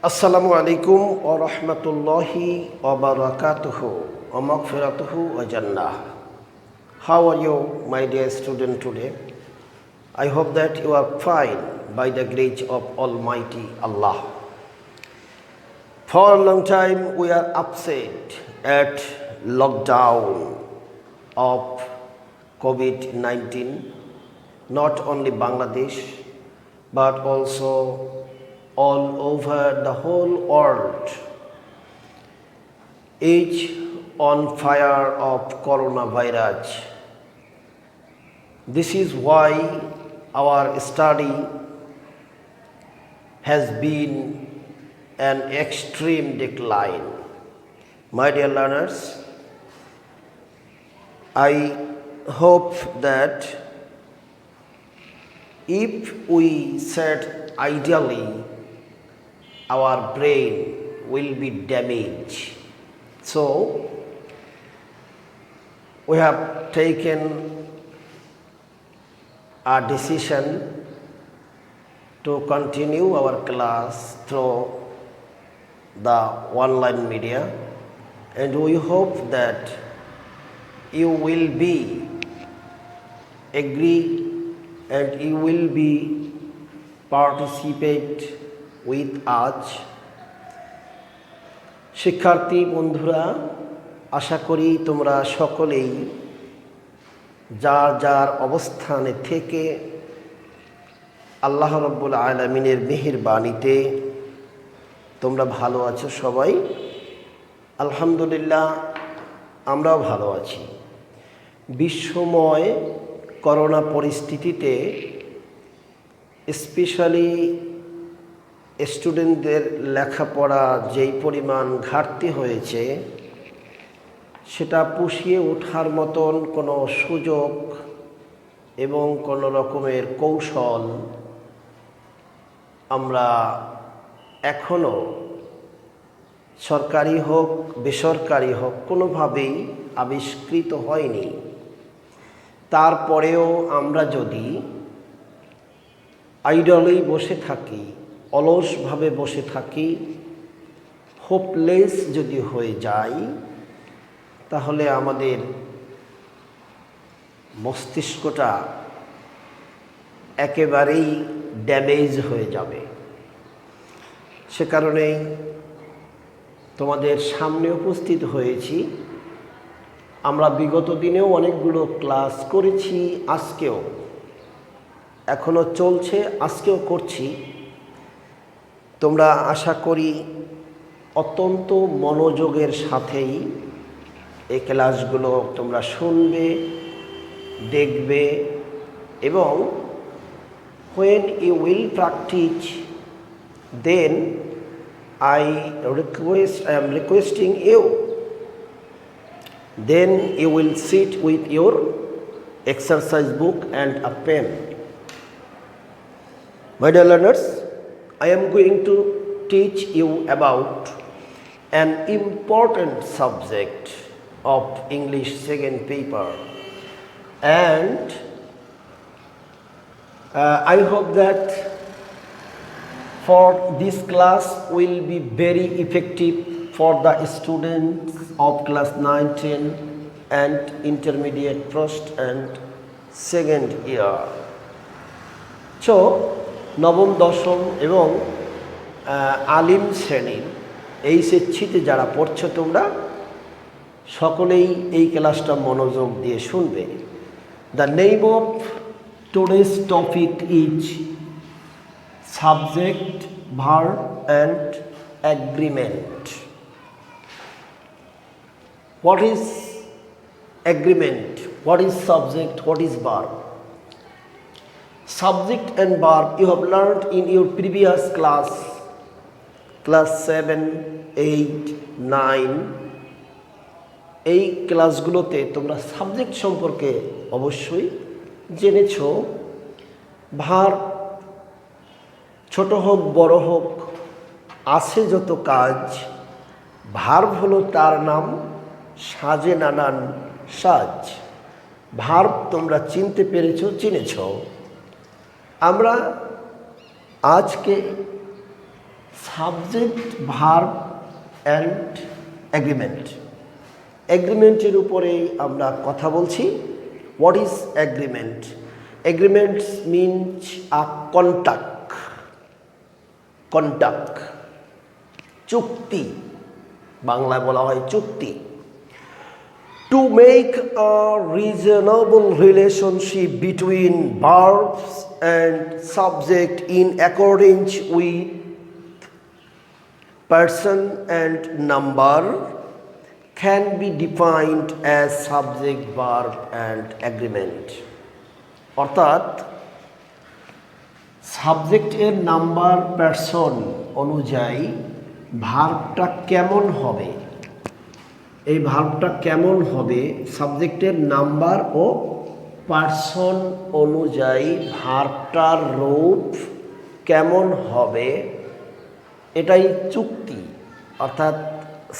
Assalamu alaikum wa rahmatullahi wa barakatuhu wa maghfiratuhu wa jannah. How are you, my dear student, today? I hope that you are fine by the grace of Almighty Allah. For a long time we are upset at lockdown of COVID-19, not only Bangladesh but also all over the whole world is on fire of coronavirus. This is why our study has been an extreme decline. My dear learners, I hope that if we set ideally, our brain will be damaged. So, we have taken a decision to continue our class through the online media, and we hope that you will be agree and you will be participate with us. শিক্ষার্থী বন্ধুরা, আশা করি তোমরা সকলেই যার যার অবস্থানে থেকে আল্লাহ রাব্বুল আলামিনের মেহেরবানিতে তোমরা ভালো আছো সবাই। আলহামদুলিল্লাহ, আমরাও ভালো আছি। বিশ্বময় করোনা পরিস্থিতিতে স্পেশালি স্টুডেন্টদের লেখাপড়া যেই পরিমাণ ঘাটতি হয়েছে, সেটা পুষিয়ে ওঠার মতন কোনো সুযোগ এবং কোনো রকমের কৌশল আমরা এখনও সরকারি হোক বেসরকারি হোক কোনোভাবেই আবিষ্কৃত হয়নি। তারপরেও আমরা যদি আইডলেই বসে থাকি, অলসভাবে বসে থাকি, হোপলেস যদি হয়ে যাই, তাহলে আমাদের মস্তিষ্কটা একেবারেই ড্যামেজ হয়ে যাবে। সে কারণেই তোমাদের সামনে উপস্থিত হয়েছি। আমরা বিগত দিনেও অনেকগুলো ক্লাস করেছি, আজকেও এখনও চলছে, আজকেও করছি। তোমরা আশা করি অত্যন্ত মনোযোগের সাথেই এই ক্লাসগুলো তোমরা শুনবে, দেখবে এবং when you will practice, then I am requesting you, then you will sit with your exercise book and a pen. My dear learners, I am going to teach you about an important subject of English second paper, and I hope that for this class will be very effective for the students of class 9, 10 and intermediate first and second year. So, নবম, দশম এবং আলিম শ্রেণীর এই স্বেচ্ছিতে যারা পড়ছো, তোমরা সকলেই এই ক্লাসটা মনোযোগ দিয়ে শুনবে। The name of today's topic is subject, verb and agreement. What is agreement? What is subject? What is verb? Subject and verb you have learned in your previous class, class 7, 8, 9. এই ক্লাসগুলোতে তোমরা সাবজেক্ট সম্পর্কে অবশ্যই জেনেছো। Verb ছোট হোক বড় হোক, আছে যত কাজ, ভার্ব হলো তার নাম, সাজে নানান সাজ। ভার্ব তোমরা চিনতে পেরেছো, চিনেছো। আমরা আজকে সাবজেক্ট, ভার্ব অ্যান্ড এগ্রিমেন্ট। এগ্রিমেন্টের উপরেই আমরা কথা বলছি। What is agreement? Agreement means a contact, চুক্তি, বাংলায় বলা হয় চুক্তি। To make a reasonable relationship between verbs and subject in accordance with person and number can be defined as subject, verb and agreement. অর্থাৎ সাবজেক্টের নাম্বার, পার্সন অনুযায়ী ভার্বটা কেমন হবে, এই ভার্বটা কেমন হবে, সাবজেক্টের নাম্বার ও পার্সন অনুযায়ী ভার্বটার রূপ কেমন হবে, এটাই চুক্তি। অর্থাৎ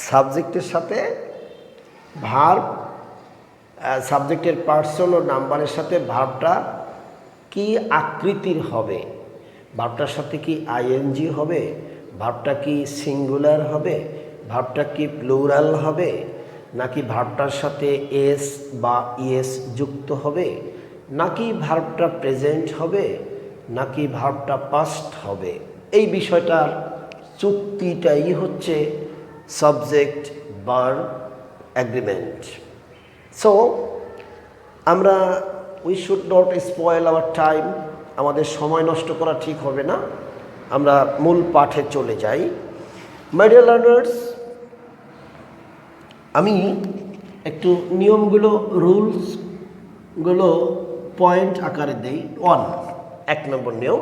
সাবজেক্টের সাথে ভার্ব, সাবজেক্টের পার্সন ও নাম্বারের সাথে ভার্বটা কি আকৃতির হবে, ভার্বটার সাথে কি আইএনজি হবে, ভার্বটা কি সিঙ্গুলার হবে, ভার্বটা কি প্লুরাল হবে, নাকি ভার্বটার সাথে এস বা ইএস যুক্ত হবে, নাকি ভার্বটা প্রেজেন্ট হবে, নাকি ভার্বটা পাস্ট হবে, এই বিষয়টার চুক্তিটাই হচ্ছে সাবজেক্ট, ভার্ব, এগ্রিমেন্ট। সো আমরা we should not spoil our time, আমাদের সময় নষ্ট করা ঠিক হবে না, আমরা মূল পাঠে চলে যাই। মাই ডিয়ার লার্নার্স, আমি একটু নিয়মগুলো, রুলসগুলো পয়েন্ট আকারে দেই। 1 নম্বর নিয়ম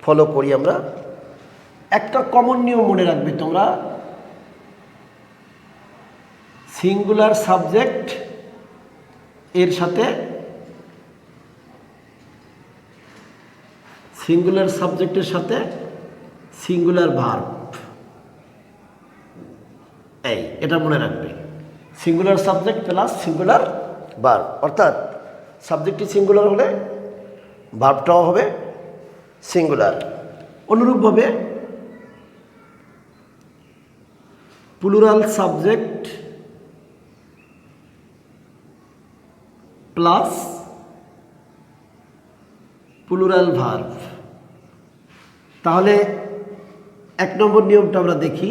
ফলো করি আমরা। একটা কমন নিয়ম মনে রাখবে তোমরা, সিঙ্গুলার সাবজেক্ট এর সাথে সিঙ্গুলার সাবজেক্টের সাথে সিঙ্গুলার ভার্ব, এটা মনে রাখবে। Singular subject plus singular verb, অর্থাৎ সাবজেক্টটি সিঙ্গুলার হলে ভার্বটাও হবে সিঙ্গুলার। অনুরূপভাবে plural subject plus plural verb. তাহলে 1 নম্বর নিয়মটা আমরা দেখি।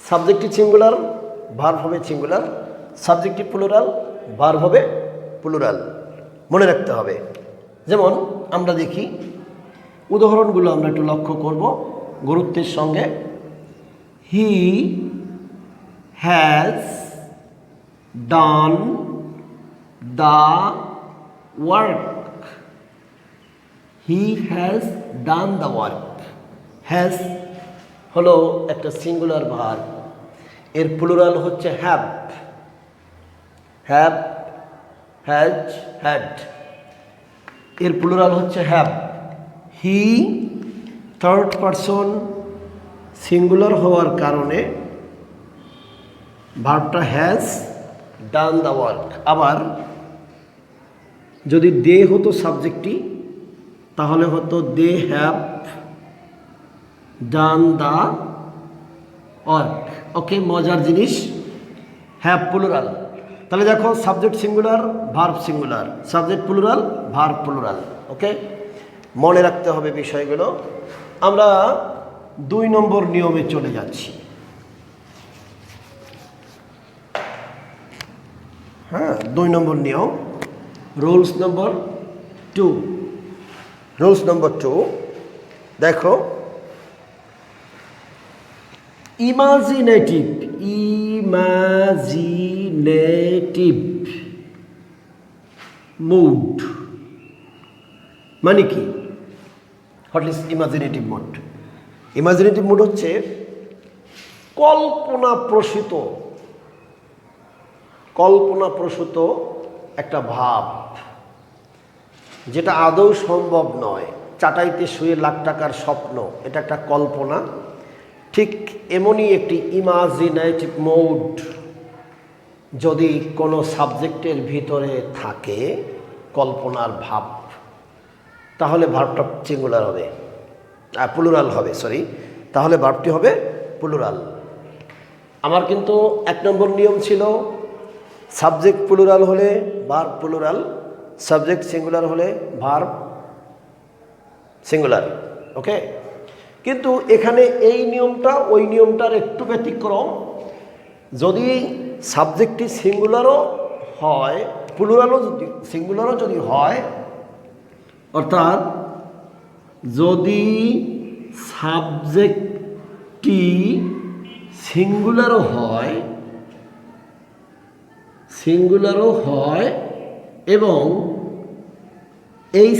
সাবজেক্টটি সিঙ্গুলার, ভার্ব হবে সিঙ্গুলার, সাবজেক্টটি প্লুরাল, ভার্ব হবে প্লুরাল, মনে রাখতে হবে। যেমন আমরা দেখি উদাহরণগুলো আমরা একটু লক্ষ্য করব গুরুত্বের সঙ্গে। He has done the work. He has done the work. Has হলো একটা সিঙ্গুলার ভার্ব, এর প্লুরাল হচ্ছে হ্যাভ, হ্যাভ, হ্যাজ, হ্যাড, এর প্লুরাল হচ্ছে have. He third person singular হওয়ার কারণে ভার্বটা হ্যাজ ডান দ্য ওয়ার্ক। আবার যদি দে হতো সাবজেক্টটি, তাহলে হতো they have done the work. Okay, মজার জিনিস, হ্যাভ প্লুরাল। তাহলে দেখো subject singular, verb singular, subject plural, verb plural. Okay, মনে রাখতে হবে বিষয়গুলো। আমরা 2 নম্বর নিয়মে চলে যাচ্ছি। হ্যাঁ, 2 নম্বর নিয়ম, রুলস নম্বর 2। রুলস নম্বর 2 দেখো, ইমাজিনেটিভ মুড মানে কি? What is imaginative mood? Imaginative mood হচ্ছে কল্পনাপ্রসূত একটা ভাব, যেটা আদৌ সম্ভব নয়। চাটাইতে শুয়ে লাখ টাকার স্বপ্ন, এটা একটা কল্পনা। ঠিক এমনই একটি ইমাজিনেটিভ মুড যদি কোনো সাবজেক্টের ভিতরে থাকে, কল্পনার ভাব, তাহলে ভার্বটা সিঙ্গুলার হবে। প্লুরাল হবে, সরি, তাহলে ভার্বটি হবে প্লুরাল। আমার কিন্তু 1 নম্বর নিয়ম ছিল সাবজেক্ট প্লুরাল হলে ভার্ব প্লুরাল, সাবজেক্ট সিঙ্গুলার হলে ভার্ব সিঙ্গুলার। ওকে, কিন্তু এখানে এই নিয়মটা ওই নিয়মটার একটু ব্যতিক্রম। যদি সাবজেক্টটি সিঙ্গুলারও হয়, প্লুরালও যদি সিঙ্গুলারও যদি হয়, অর্থাৎ যদি সাবজেক্টটি সিঙ্গুলারও হয় এবং এই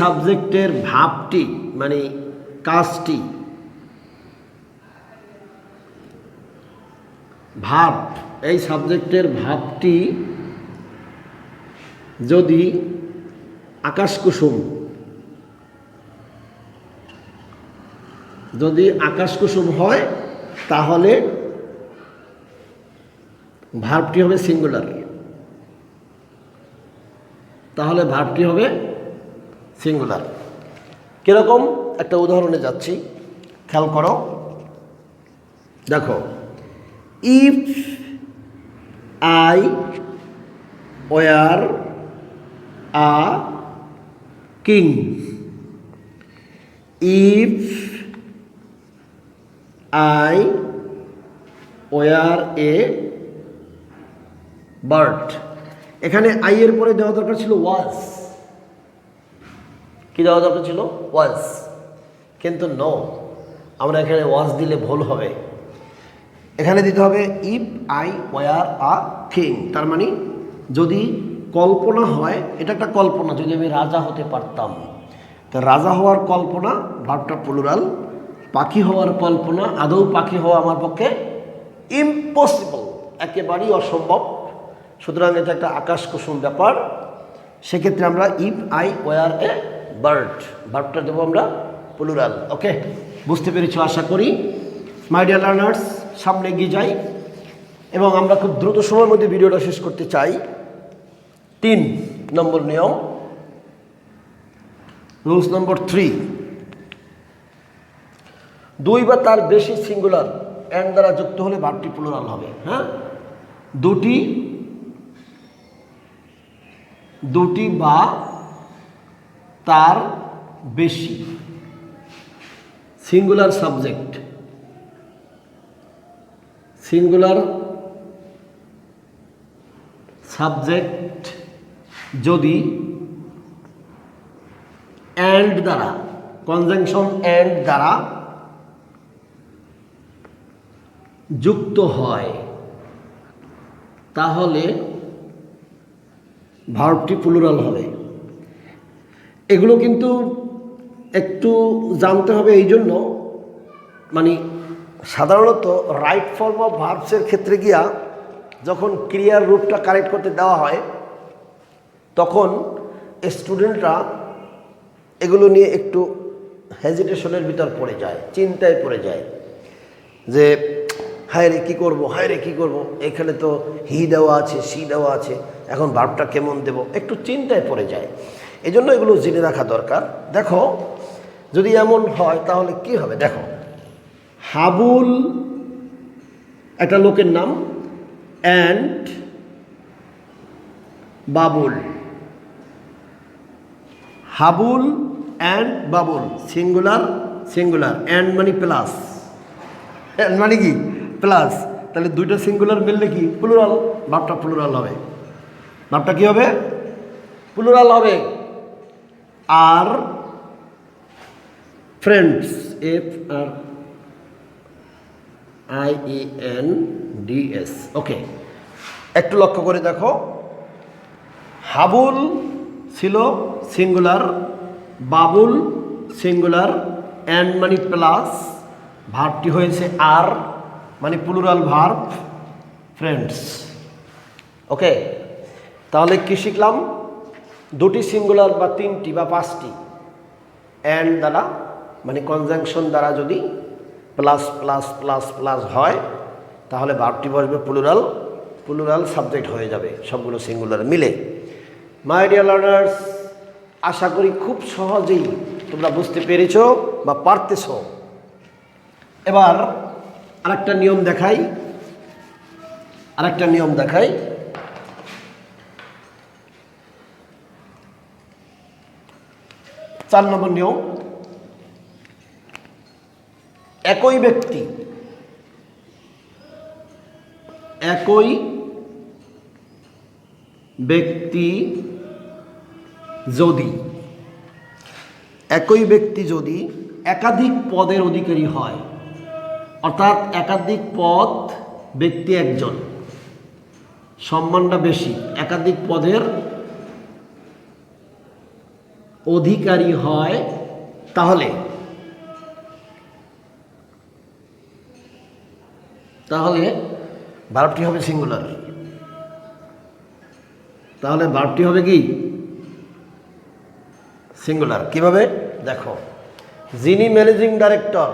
সাবজেক্টের ভাবটি মানে কাজটি এই সাবজেক্টের ভাবটি যদি আকাশকুসুম হয় তাহলে ভার্বটি হবে সিঙ্গুলার। কিরকম একটা উদাহরণে যাচ্ছি, খেয়াল করো। দেখো, if I were a king, if I were a bird. এখানে আই এর পরে দেওয়া দরকার ছিল ওয়াজ। কি দেওয়া দরকার ছিল? ওয়াজ। কিন্তু নো, আমরা এখানে ওয়াজ দিলে ভুল হবে। এখানে দিতে হবে if I were a king. তার মানে যদি কল্পনা হয়, এটা একটা কল্পনা, যদি আমি রাজা হতে পারতাম, তো রাজা হওয়ার কল্পনা ভার্বটা প্লুরাল। পাখি হওয়ার কল্পনা, আদৌ পাখি হওয়া আমার পক্ষে ইম্পসিবল, একেবারেই অসম্ভব। সুতরাং এটা একটা আকাশকুসুম ব্যাপার। সেক্ষেত্রে আমরা if I were a bird, ভার্বটা দেবো আমরা প্লুরাল। ওকে, বুঝতে পেরেছো আশা করি। মাই ডিয়ার লার্নার্স, সামনে এগিয়ে যাই এবং আমরা খুব দ্রুত সময়ের মধ্যে ভিডিওটা শেষ করতে চাই। 3 নম্বর নিয়ম, রুলস নম্বর 3, 2 বা তার বেশি সিঙ্গুলার এন্ড দ্বারা যুক্ত হলে ভার্বটি প্লুরাল হবে। হ্যাঁ, দুটি বা তার বেশি সিঙ্গুলার সাবজেক্ট যদি অ্যান্ড দ্বারা, কনজাংশন অ্যান্ড দ্বারা যুক্ত হয় তাহলে ভার্বটি প্লুরাল হবে। এগুলো কিন্তু একটু জানতে হবে। এই জন্য মানে সাধারণত রাইট ফর্ম অফ ভার্বসের ক্ষেত্রে গিয়া যখন ক্রিয়ার রূপটা কারেক্ট করতে দেওয়া হয় তখন স্টুডেন্টরা এগুলো নিয়ে একটু হেজিটেশনের ভিতর পড়ে যায়, চিন্তায় পড়ে যায় যে হায় রে কী করবো, এখানে তো হি দেওয়া আছে, সি দেওয়া আছে, এখন ভার্বটা কেমন দেব, একটু চিন্তায় পড়ে যায়। এই জন্য এগুলো জেনে রাখা দরকার। দেখো, যদি এমন হয় তাহলে কি হবে। দেখো, হাবুল একটা লোকের নাম, and Babul. Habul and Babul, singular, and মানে প্লাস, অ্যান্ড মানে কি প্লাস, তাহলে দুইটা সিঙ্গুলার মিললে কি প্লুরাল, ভার্বটা প্লুরাল হবে। ভার্বটা কি হবে? প্লুরাল হবে। আর ফ্রেন্ডস, FRIENDS। ওকে, একটু লক্ষ্য করে দেখো, হাবুল ছিল সিঙ্গুলার, বাবুল সিঙ্গুলার, অ্যান্ড মানে প্লাস, ভার্বটি হয়েছে আর মানে প্লুরাল ভার্ব, ফ্রেন্ডস। ওকে, তাহলে কি শিখলাম? দুটি সিঙ্গুলার বা তিনটি বা পাঁচটি অ্যান্ড দ্বারা মানে কনজাংশন দ্বারা যদি প্লাস প্লাস প্লাস প্লাস হয় তাহলে ভার্বটি বসবে প্লুরাল সাবজেক্ট হয়ে যাবে সবগুলো সিঙ্গুলার মিলে। মাই ডিয়ার লার্নার্স, আশা করি খুব সহজেই তোমরা বুঝতে পেরেছ বা পারতেছ। এবার আরেকটা নিয়ম দেখাই। 4 নম্বর নিয়ম, একই ব্যক্তি যদি একাধিক পদের অধিকারী হয়, অর্থাৎ একাধিক পদ, ব্যক্তি একজন, সম্মানটা বেশি, একাধিক পদের অধিকারী হয়, তাহলে ভার্বটি হবে সিঙ্গুলার। তাহলে ভার্বটি হবে কি সিঙ্গুলার। কিভাবে দেখো, যিনি ম্যানেজিং ডাইরেক্টর,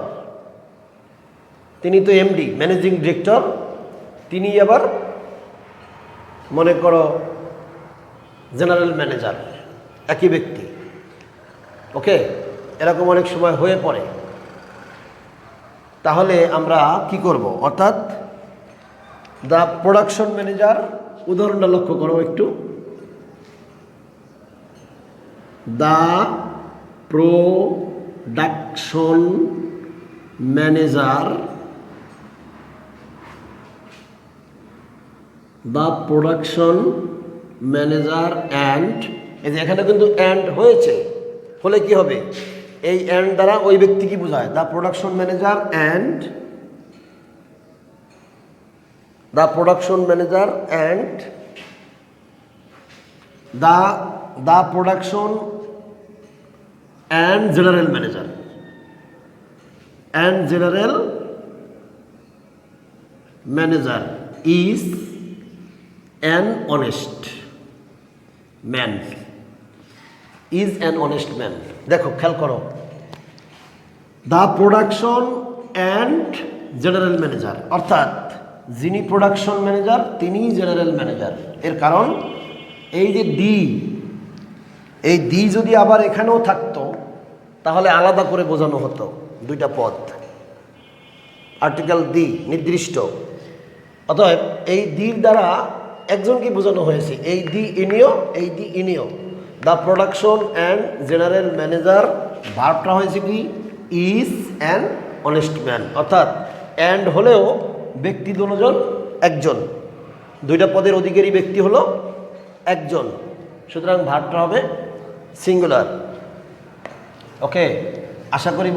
তিনি তো এমডি, ম্যানেজিং ডিরেক্টর, তিনি আবার মনে করো জেনারেল ম্যানেজার, একই ব্যক্তি। ওকে, এরকম অনেক সময় হয়ে পড়ে। তাহলে আমরা কি করব, অর্থাৎ দ্য প্রোডাকশন ম্যানেজার, উদাহরণটা লক্ষ্য করো একটু, দ্য প্রোডাকশন ম্যানেজার, অ্যান্ড, এই যে এখানে কিন্তু অ্যান্ড হয়েছে, হলে কি হবে, এই অ্যান্ড দ্বারা ওই ব্যক্তি কি বোঝায়, the production manager and the production and general manager is an honest man. দেখো, খেয়াল করো, the production and general manager, অর্থাৎ যিনি প্রোডাকশন ম্যানেজার তিনি জেনারেল ম্যানেজার। এর কারণ এই যে এই দি যদি আবার এখানেও থাকতো তাহলে আলাদা করে বোঝানো হতো, দুইটা পদ, আর্টিকেল দি, নির্দিষ্ট। অতএব এই দির দ্বারা একজনকে বোঝানো হয়েছে, এই দি ইনিও। The production and general manager, ভার্বটা হয়েছে কি ইজ অ্যান অনেস্ট ম্যান, অর্থাৎ অ্যান্ড হলেও ব্যক্তি দুজন একজন, দুইটা পদের অধিকারী ব্যক্তি হলো একজন, সুতরাং ভার্বটা হবে সিঙ্গুলার। ওকে, আশা করি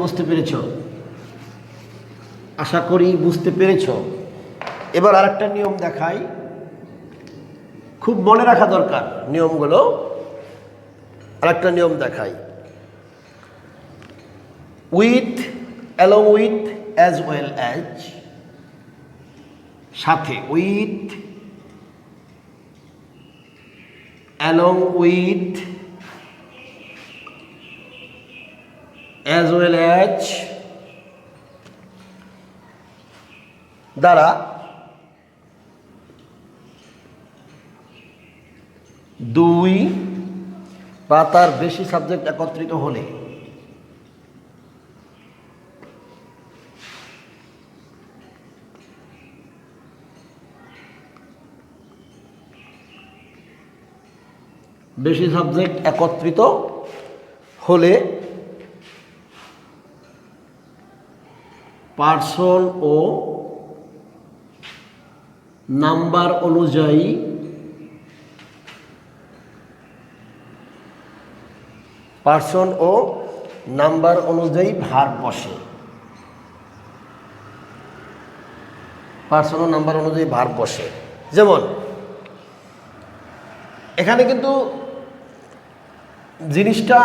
বুঝতে পেরেছ। এবার আরেকটা নিয়ম দেখাই, খুব মনে রাখা দরকার নিয়মগুলো। আরেকটা নিয়ম দেখাই, with, along with, as well as, সাথে, with, along with, as well as দ্বারা দুই বা তার বেশি সাবজেক্ট একত্রিত হলে পার্সন ও নাম্বার অনুযায়ী ভার্ব বসে। যেমন এখানে কিন্তু জিনিসটা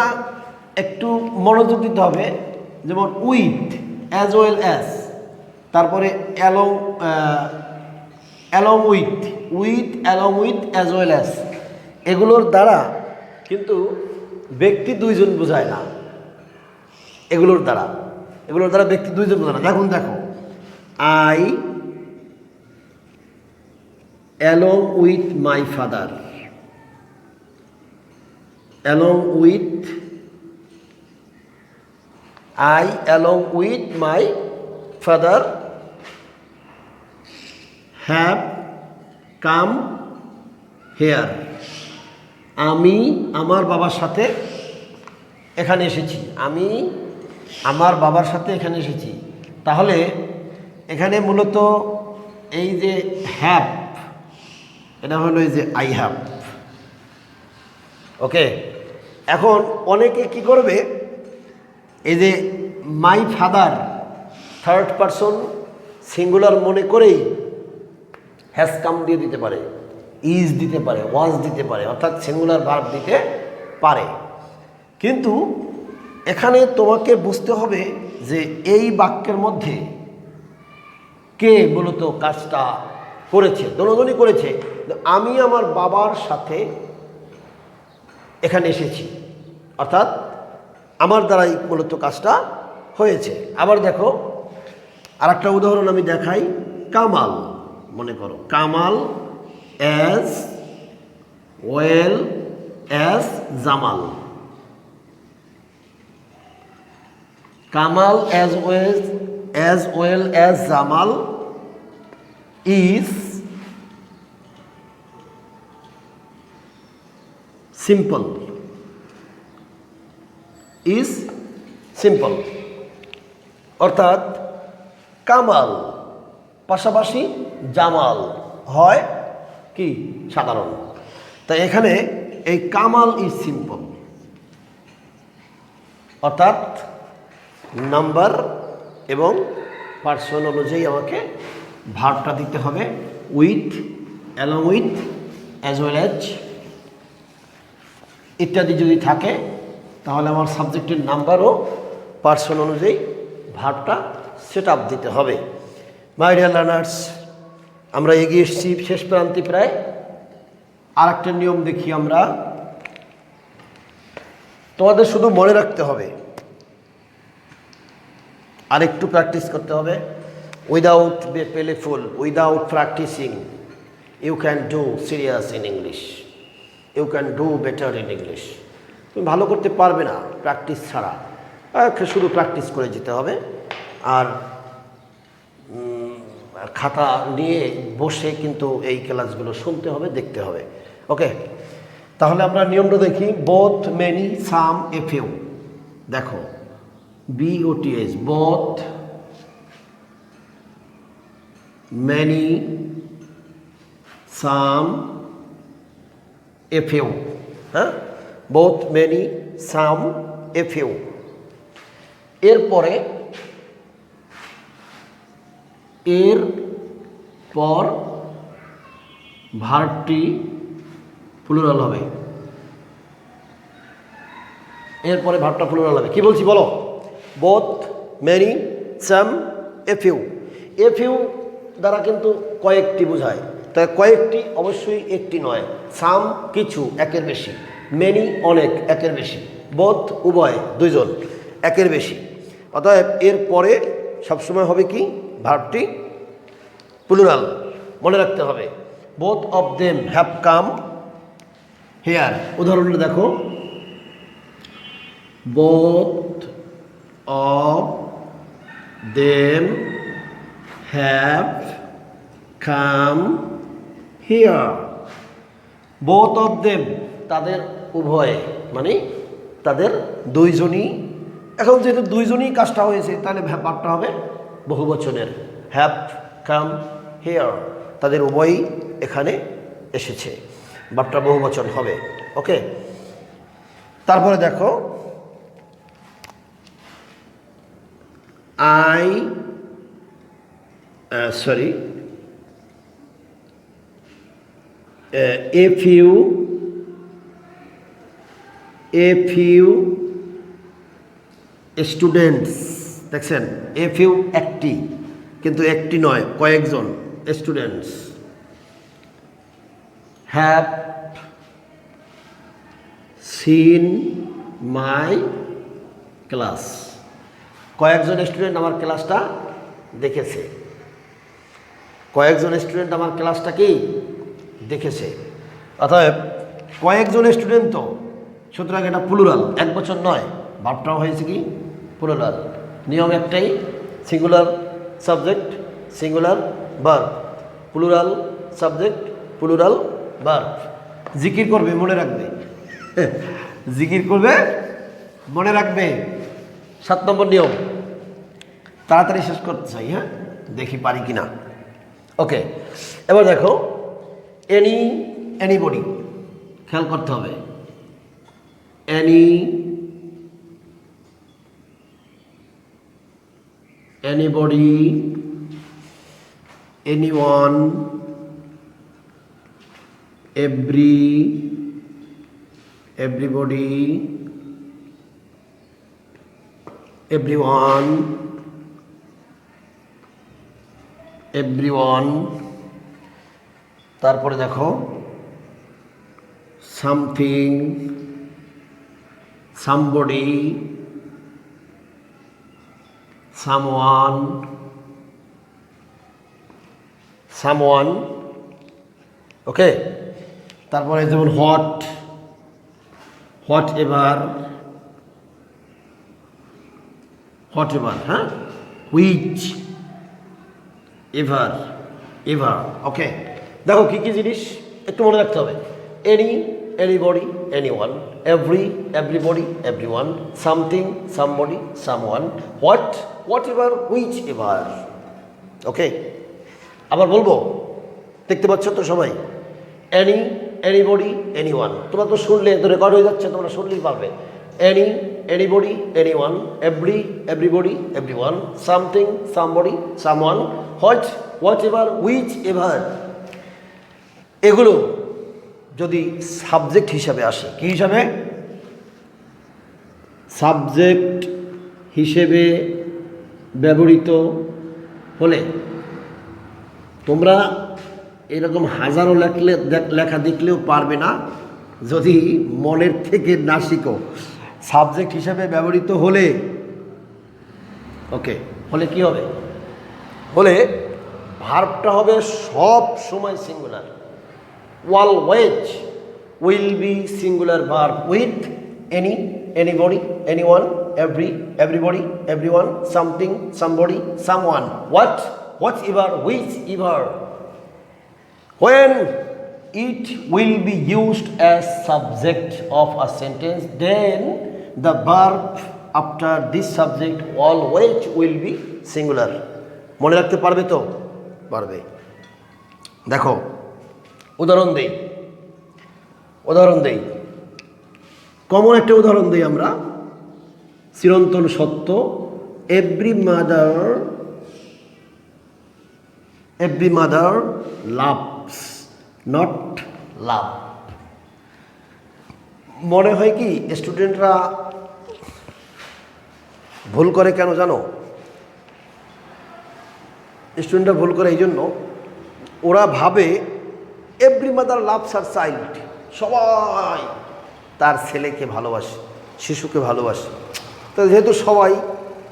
একটু মনোযোগ দিতে হবে। যেমন উইথ, অ্যাজ ওয়েল অ্যাজ, তারপরে along with, as well as, এগুলোর দ্বারা কিন্তু ব্যক্তি দুইজন বোঝায় না। এগুলোর দ্বারা ব্যক্তি দুইজন বোঝায় না। দেখো, I along with my father, along with I along with my father have come here. আমি আমার বাবার সাথে এখানে এসেছি। আমি আমার বাবার সাথে এখানে এসেছি। তাহলে এখানে মূলত এই যে হ্যাভ, এটা হলো এই যে আই হ্যাভ। ওকে, এখন অনেকে কি করবে, এই যে my father third person singular মনে করেই হ্যাজ কাম দিয়ে দিতে পারে, ইজ দিতে পারে, ওয়াজ দিতে পারে, অর্থাৎ সিঙ্গুলার ভার্ব দিতে পারে। কিন্তু এখানে তোমাকে বুঝতে হবে যে এই বাক্যের মধ্যে কে মূলত কাজটা করেছে। দুজনই করেছে। আমি আমার বাবার সাথে এখানে এসেছি, অর্থাৎ আমার দ্বারাই মূলত কাজটা হয়েছে। আবার দেখো, আর একটা উদাহরণ আমি দেখাই। কামাল, মনে করো Kamal as well as Jamal. Kamal as well as Jamal is simple. Is simple অর্থাৎ কামাল পাশাপাশি জামাল হয় কি সাধারণ। তাই এখানে এই কামাল ইজ সিম্পল, অর্থাৎ নাম্বার এবং পার্সন অনুযায়ী আমাকে ভার্বটা দিতে হবে with, along with, as well as ইত্যাদি যদি থাকে, তাহলে আমার সাবজেক্টের নাম্বার ও পার্সন অনুযায়ী ভার্বটা সেট আপ দিতে হবে। মাই ডিয়ার লার্নার্স, আমরা এগিয়ে এসেছি শেষ প্রান্তে প্রায়। আর একটা নিয়ম দেখি আমরা, তোমাদের শুধু মনে রাখতে হবে, আর একটু প্র্যাকটিস করতে হবে। Without be playful, without practising you can do serious in English, you can do better in English. তুমি ভালো করতে পারবে না প্র্যাকটিস ছাড়া, শুধু প্র্যাকটিস করে যেতে হবে। আর খাতা নিয়ে বসে কিন্তু এই ক্লাসগুলো শুনতে হবে, দেখতে হবে। ওকে, তাহলে আমরা নিয়মটা দেখি। Both, many, some, a few. দেখো BOTH, both, many, some, a few. হ্যাঁ, both, many, some, a few। এরপরে এর পর ভার্বটি প্লুরাল হবে। এরপরে ভার্বটা প্লুরাল হবে। কি বলছি বলো? Both, many, some, a few. A few দ্বারা কিন্তু কয়েকটি বোঝায়, তাই কয়েকটি অবশ্যই একটি নয়। সাম কিছু, একের বেশি। মেনি অনেক, একের বেশি। বোথ উভয়, দুইজন, একের বেশি। অতএব এর পরে সবসময় হবে কি ভার্বটি প্লুরাল, মনে রাখতে হবে। Both of them have come here. উদাহরণটা দেখো, both of them have come here. Both of them, তাদের উভয়ে, মানে তাদের দুইজনই। এখন যেহেতু দুইজনই কাজটা হয়েছে, তাহলে ভার্বটা হবে বহুবচনের, হ্যাভ কাম হিয়ার। তাদের উভয়ই এখানে এসেছে, ভার্বটা বহুবচন হবে। ওকে, তারপরে দেখো a few students, দেখছেন a few একটি, কিন্তু একটি নয়, কয়েকজন students have seen my class। কয়েকজন স্টুডেন্ট আমার ক্লাসটা দেখেছে। কয়েকজন স্টুডেন্ট আমার ক্লাসটা কি দেখেছে। অতএব কয়েকজন স্টুডেন্ট তো সুতরাং এটা প্লুরাল, এক বচন নয়, ভার্বটাও হয়েছে কি প্লুরাল। নিয়ম একটাই, singular subject singular verb, plural subject plural verb. জিকির করবে মনে রাখবে, জিকির করবে মনে রাখবে। 7 নম্বর নিয়ম, তাড়াতাড়ি শেষ করতে চাই, হ্যাঁ দেখি পারি কিনা। ওকে, এবার দেখো এনিবডি, খেয়াল করতে হবে। anybody, anyone, everybody, everyone। তারপরে দেখো something, somebody, someone, ওকে। তারপরে যেমন হোয়াটএভার, হ্যাঁ, হুইচ এভার, ওকে। দেখো কি কি জিনিস একটু মনে রাখতে হবে। anybody, anyone, everybody, everyone, something, somebody, someone, whatever, whichever, ওকে। আবার বলবো, দেখতে পাচ্ছ তো সবাই, anybody, anyone, তোমরা তো শুনলে, তো রেকর্ড হয়ে যাচ্ছে, তোমরা শুনলেই পারবে। anybody, anyone, everybody, everyone, something, somebody, someone, whatever, whichever, এগুলো যদি সাবজেক্ট হিসাবে আসে, কি হিসাবে? সাবজেক্ট হিসেবে ব্যবহৃত হলে তোমরা এরকম হাজারো লেখা দেখলেও পারবে না যদি মনের থেকে না শিখো। সাবজেক্ট হিসাবে ব্যবহৃত হলে, ওকে, হলে কি হবে? হলে ভার্বটা হবে সব সময় singular. always will be singular verb with anybody, anyone, everybody, everyone, something, somebody, someone, whatever, whichever. When it will be used as subject of a sentence, then the verb after this subject always will be singular. মনে রাখতে পারবে তো? পারবে। দেখো উদাহরণ দেই, common একটা উদাহরণ দেই আমরা, চিরন্তন সত্য। এভরি মাদার লাভস, নট লাভ। মনে হয় কি স্টুডেন্টরা ভুল করে কেন জানো? স্টুডেন্টরা ভুল করে এই জন্য, ওরা ভাবে এভরি মাদার লাভস আর চাইল্ড, সবাই তার ছেলেকে ভালোবাসে, শিশুকে ভালোবাসে। তো যেহেতু সবাই,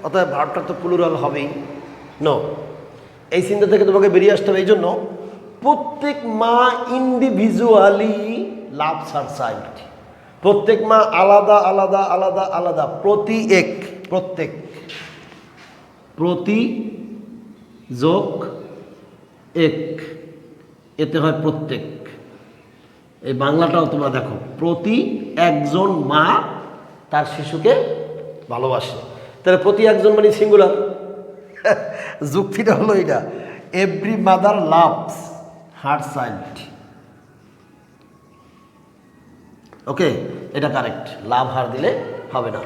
অতএব ভার্বটা তো প্লুরাল হবেই। নো, এই চিন্তা থেকে তোমাকে বেরিয়ে আসতে হবে। এই জন্য প্রত্যেক মা ইন্ডিভিজুয়ালি লাভস আর চাইল্ড, প্রত্যেক মা আলাদা আলাদা আলাদা আলাদা, প্রত্যেক প্রতি যোগ এক, এতে হয় প্রত্যেক। এই বাংলাটাও তোমরা দেখো, প্রতি একজন মা তার শিশুকে ভালোবাসে, তাহলে প্রতি একজন মানে সিঙ্গুলার। যুক্তিটা হলো এটা, every mother loves her child. Okay, এটা কারেক্ট, লাভ হার দিলে হবে না।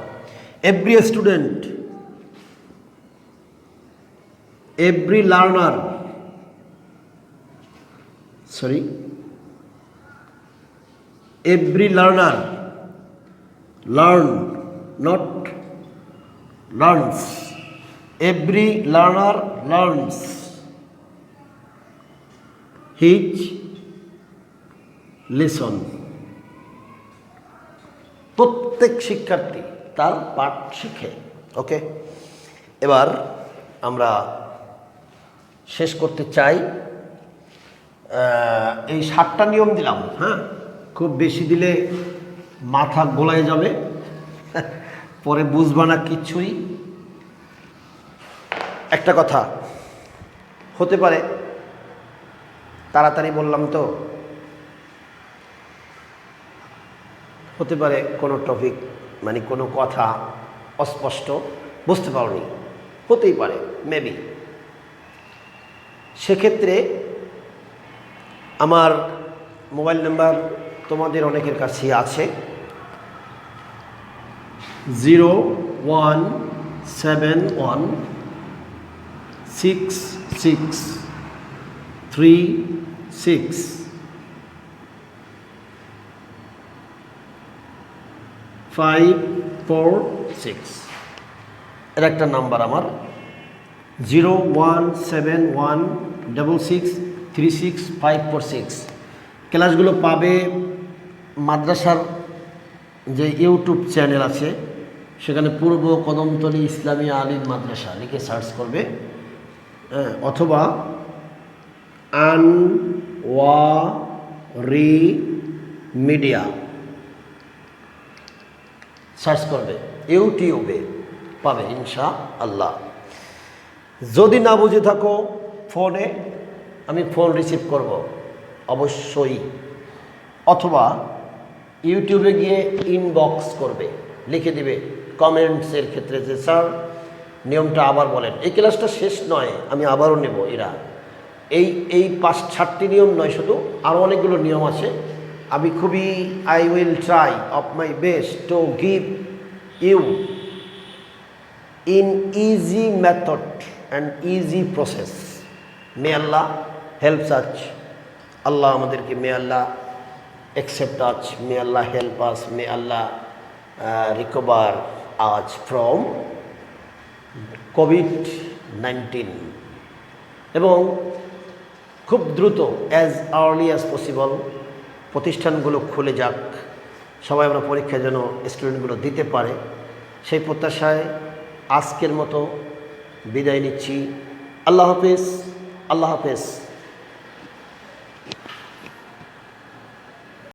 Every student, every learner, every learner learn, not learns. Every learner learns his lesson. প্রত্যেক শিক্ষার্থী তার পাঠ শিখে। ওকে, এবার আমরা শেষ করতে চাই। এই 7টা নিয়ম দিলাম, হ্যাঁ, খুব বেশি দিলে মাথা গোলায় যাবে, পরে বুঝবা না কিচ্ছুই। একটা কথা হতে পারে, তাড়াতাড়ি বললাম তো, হতে পারে কোনো টপিক মানে কোনো কথা অস্পষ্ট বুঝতে পারোনি, হতেই পারে মেবি। সেক্ষেত্রে আমার মোবাইল নাম্বার তোমাদের অনেকের কাছে আছে, 0171636 এর একটা নাম্বার আমার, 01716363546। ক্লাসগুলো পাবে মাদ্রাসার যে ইউটিউব চ্যানেল আছে, সেখানে পূর্ব কদমতলী ইসলামী আলিম মাদ্রাসা লিখে সার্চ করবে, অথবা আনওয়ারি মিডিয়া সার্চ করবে, ইউটিউবে পাবে ইনশাআল্লাহ। যদি না বুঝে থাকো ফোনে, আমি ফোন রিসিভ করব অবশ্যই, অথবা ইউটিউবে গিয়ে ইনবক্স করবে, লিখে দিবে কমেন্টসের ক্ষেত্রে যে স্যার নিয়মটা আবার বলেন। এই ক্লাসটা শেষ নয়, আমি আবারও নেব। এরা এই 5-6টি নিয়ম নয়, শুধু আরও অনেকগুলো নিয়ম আছে। আমি খুবই I will try of my best to give you in easy method and easy process. May Allah help us. Allah আমাদেরকে, may Allah accept us, may Allah help us, may Allah recover us from COVID-19, এবং খুব দ্রুত as early as possible প্রতিষ্ঠানগুলো খুলে যাক, সবাই আমরা পরীক্ষা যেন স্টুডেন্টগুলো দিতে পারে, সেই প্রত্যাশায় আজকের মতো বিদায় নিচ্ছি। আল্লাহ হাফেজ, আল্লাহ হাফেজ।